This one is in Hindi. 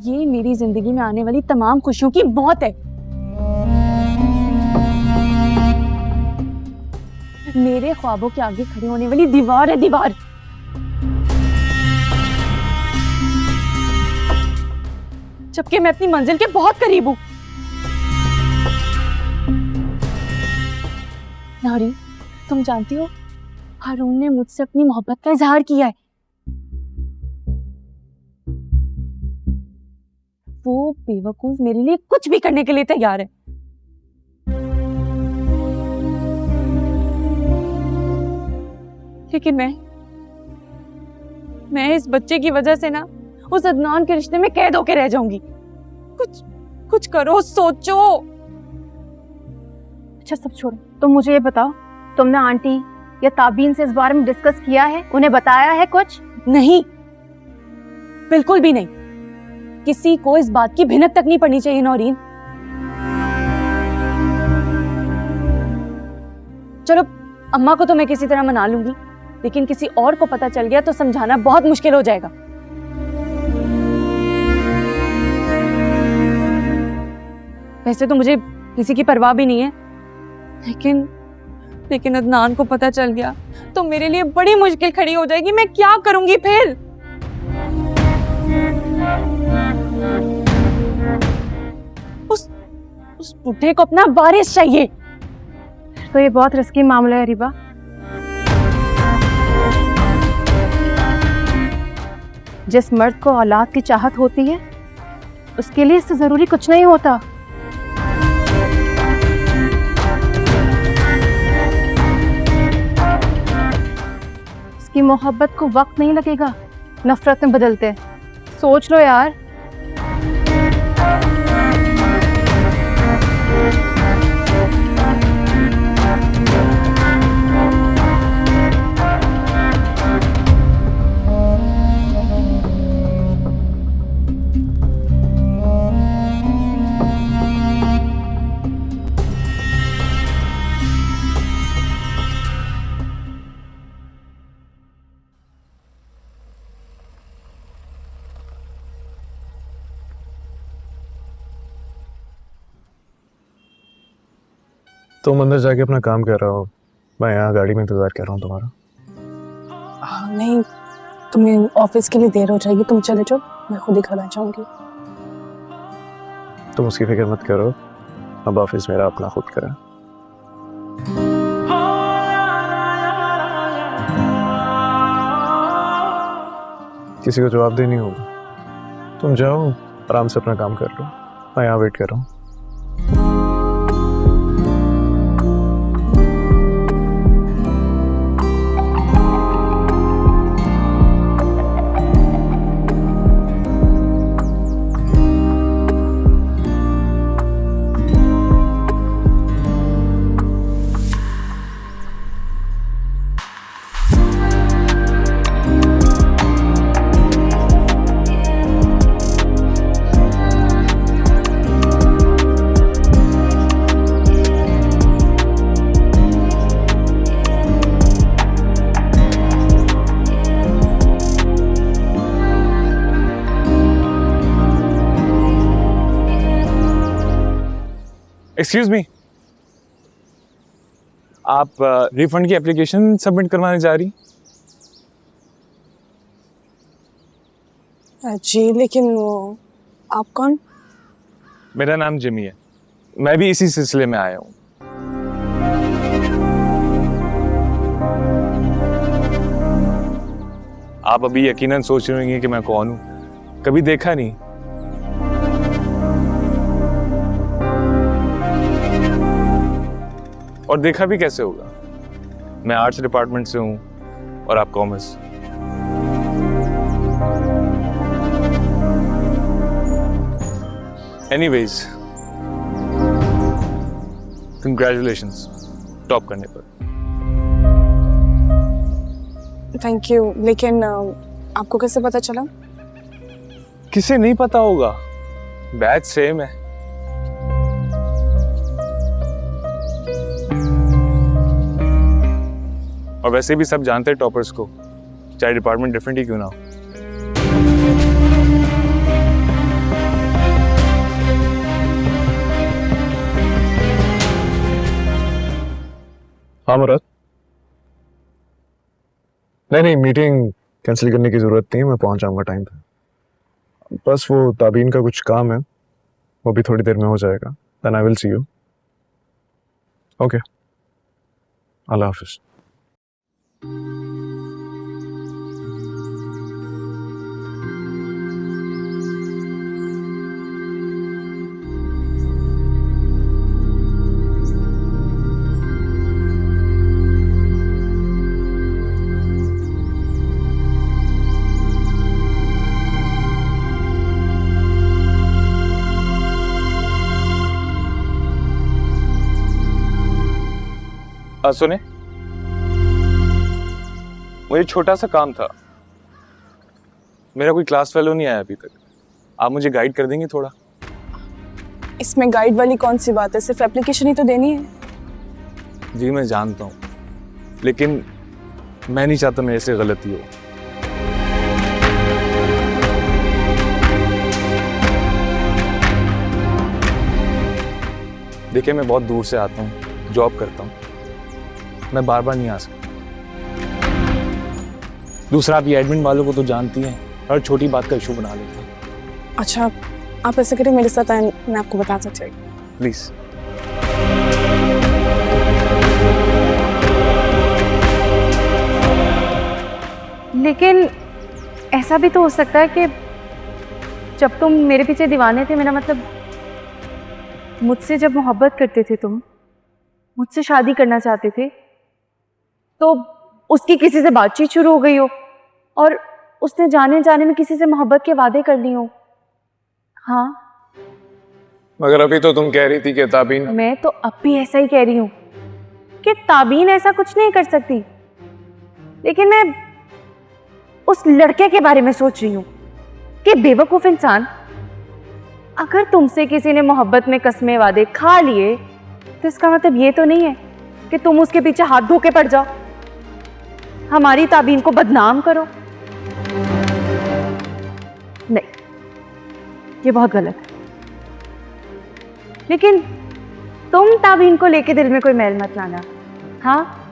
ये मेरी जिंदगी में आने वाली तमाम खुशियों की मौत है। मेरे ख्वाबों के आगे खड़ी होने वाली दीवार है, दीवार। जबकि मैं अपनी मंजिल के बहुत करीब हूं। नारी, तुम जानती हो हारून ने मुझसे अपनी मोहब्बत का इजहार किया है। वो बेवकूफ मेरे लिए कुछ भी करने के लिए तैयार है। लेकिन मैं इस बच्चे की वजह से ना उस अदनान के रिश्ते में कैद होके रह जाऊंगी। कुछ करो, सोचो। अच्छा सब छोड़ो, तुम मुझे ये बताओ, तुमने आंटी या ताबीन से इस बारे में डिस्कस किया है? उन्हें बताया है कुछ? नहीं, बिल्कुल भी नहीं। किसी को इस बात की भिनक तक नहीं पड़नी चाहिए नौरीन। चलो, अम्मा को तो मैं किसी तरह मना लूंगी, लेकिन किसी और को पता चल गया तो समझाना बहुत मुश्किल हो जाएगा। वैसे तो मुझे किसी की परवाह भी नहीं है, लेकिन अदनान को पता चल गया तो मेरे लिए बड़ी मुश्किल खड़ी हो जाएगी। मैं क्या करूंगी फिर? उस बुढ़े को अपना वारिस चाहिए। तो ये बहुत रिस्की मामला है रिबा। जिस मर्द को औलाद की चाहत होती है उसके लिए इससे जरूरी कुछ नहीं होता। इसकी मोहब्बत को वक्त नहीं लगेगा नफरत में बदलते। सोच लो यार। तुम अंदर जाके अपना काम कर रहा हो, मैं यहाँ गाड़ी में इंतजार कर रहा हूँ तुम्हारा। नहीं, तुम्हें ऑफिस के लिए देर हो जाएगी, तुम चले जाओ, मैं खुद ही घर आ जाऊंगी। तुम उसकी फिक्र मत करो, अब ऑफिस मेरा अपना खुद करा। किसी को जवाब देनी होगा। तुम जाओ, आराम से अपना काम कर लो, मैं यहाँ वेट कर रहा हूँ। एक्सक्यूज मी, आप रिफंड की एप्लीकेशन सबमिट करवाने जा रही? जी, लेकिन आप कौन? मेरा नाम जिमी है, मैं भी इसी सिलसिले में आया हूँ। आप अभी यकीनन सोच रहे होंगे कि मैं कौन हूँ, कभी देखा नहीं। और देखा भी कैसे होगा, मैं आर्ट्स डिपार्टमेंट से हूँ और आप कॉमर्स। एनीवेज, कंग्रेचुलेशंस टॉप करने पर। थैंक यू, लेकिन आपको कैसे पता चला? किसे नहीं पता होगा, बैच सेम है। और वैसे भी सब जानते हैं टॉपर्स को, चाहे डिपार्टमेंट डिफरेंट ही क्यों ना हो। हाँ मुराद, नहीं मीटिंग कैंसिल करने की जरूरत नहीं है, मैं पहुंच जाऊंगा टाइम पे। बस वो ताबीन का कुछ काम है, वो भी थोड़ी देर में हो जाएगा। Then I will see you. Okay, अल्लाह हाफिज। सुने, मुझे छोटा सा काम था। मेरा कोई क्लास फेलो नहीं आया अभी तक, आप मुझे गाइड कर देंगे थोड़ा? इसमें गाइड वाली कौन सी बात है, सिर्फ एप्लीकेशन ही तो देनी है। जी मैं जानता हूँ, लेकिन मैं नहीं चाहता मेरे से गलती हो। देखिए मैं बहुत दूर से आता हूँ, जॉब करता हूँ, मैं बार बार नहीं आ सकता। दूसरा, आप ये एडमिन वालों को तो जानती हैं, हर छोटी बात का इशू बना लेते हैं। अच्छा, आप ऐसे करें, मेरे साथ आए, मैं आपको बता सकती हूँ। प्लीज। लेकिन ऐसा भी तो हो सकता है कि जब तुम मेरे पीछे दीवाने थे, मेरा मतलब मुझसे जब मोहब्बत करते थे, तुम मुझसे शादी करना चाहते थे, तो उसकी किसी से बातचीत शुरू हो गई हो और उसने जाने जाने में किसी से मोहब्बत के वादे कर लिए हो। हाँ, मगर अभी तो तुम कह रही थी कि ताबीन। मैं तो अब भी ऐसा ही कह रही हूँ कि ताबीन ऐसा कुछ नहीं कर सकती, लेकिन मैं उस लड़के के बारे में सोच रही हूँ कि बेवकूफ इंसान, अगर तुमसे किसी ने मोहब्बत में कसमे वादे खा लिए तो इसका मतलब ये तो नहीं है कि तुम उसके पीछे हाथ धो के पड़ जाओ, हमारी ताबीन को बदनाम करो। नहीं, ये बहुत गलत है। लेकिन तुम ताबीन को लेके दिल में कोई मैल मत लाना। हाँ,